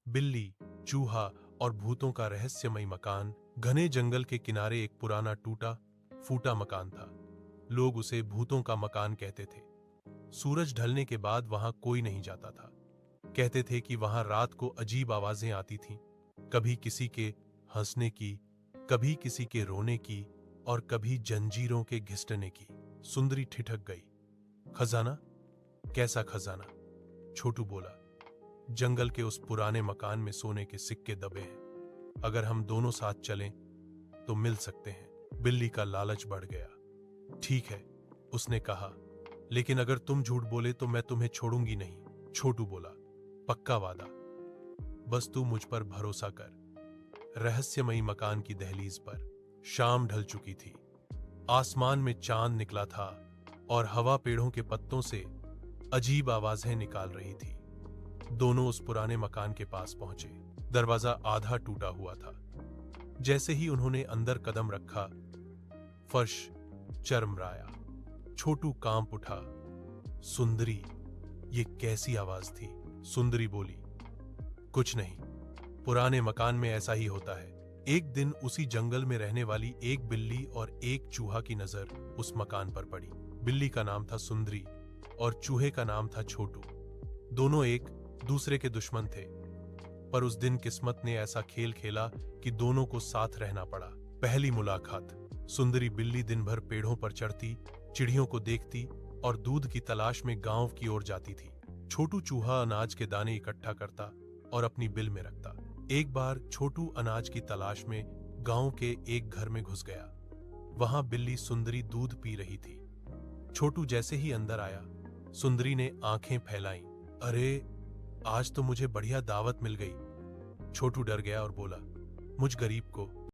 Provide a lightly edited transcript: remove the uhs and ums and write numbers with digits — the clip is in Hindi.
बिल्ली, चूहा और भूतों का रहस्यमय मकान। घने जंगल के किनारे एक पुराना टूटा फूटा मकान था। लोग उसे भूतों का मकान कहते थे। सूरज ढलने के बाद वहां कोई नहीं जाता था। कहते थे कि वहां रात को अजीब आवाजें आती थीं, कभी किसी के हंसने की, कभी किसी के रोने की और कभी जंजीरों के घिसटने की। सुंदरी ठिठक गई। खजाना? कैसा खजाना? छोटू बोला। जंगल के उस पुराने मकान में सोने के सिक्के दबे हैं। अगर हम दोनों साथ चलें तो मिल सकते हैं। बिल्ली का लालच बढ़ गया। ठीक है, उसने कहा, लेकिन अगर तुम झूठ बोले तो मैं तुम्हें छोड़ूंगी नहीं। छोटू बोला, पक्का वादा? बस तू मुझ पर भरोसा कर। रहस्यमयी मकान की दहलीज पर शाम ढल चुकी थी। आसमान में चांद निकला था और हवा पेड़ों के पत्तों से अजीब आवाजें निकाल रही थी। दोनों उस पुराने मकान के पास पहुंचे। दरवाजा आधा टूटा हुआ था। जैसे ही उन्होंने अंदर कदम रखा, फर्श चरमराया। छोटू कांप उठा। सुंदरी, ये कैसी आवाज थी? सुंदरी बोली, कुछ नहीं, पुराने मकान में ऐसा ही होता है। एक दिन उसी जंगल में रहने वाली एक बिल्ली और एक चूहा की नजर उस मकान पर पड़ी। बिल्ली का नाम था सुंदरी और चूहे का नाम था छोटू। दोनों एक दूसरे के दुश्मन थे, पर उस दिन किस्मत ने ऐसा खेल खेला कि दोनों को साथ रहना पड़ा। पहली मुलाकात। सुंदरी बिल्ली दिन भर पेड़ों पर चढ़ती, चिड़ियों को देखती और दूध की तलाश में गांव की ओर जाती थी। छोटू चूहा अनाज के दाने इकट्ठा करता और अपनी बिल में रखता। एक बार छोटू अनाज की तलाश में गांव के एक घर में घुस गया। वहां बिल्ली सुंदरी दूध पी रही थी। छोटू जैसे ही अंदर आया, सुंदरी ने आंखें फैलाईं। अरे, आज तो मुझे बढ़िया दावत मिल गई। छोटू डर गया और बोला, मुझ गरीब को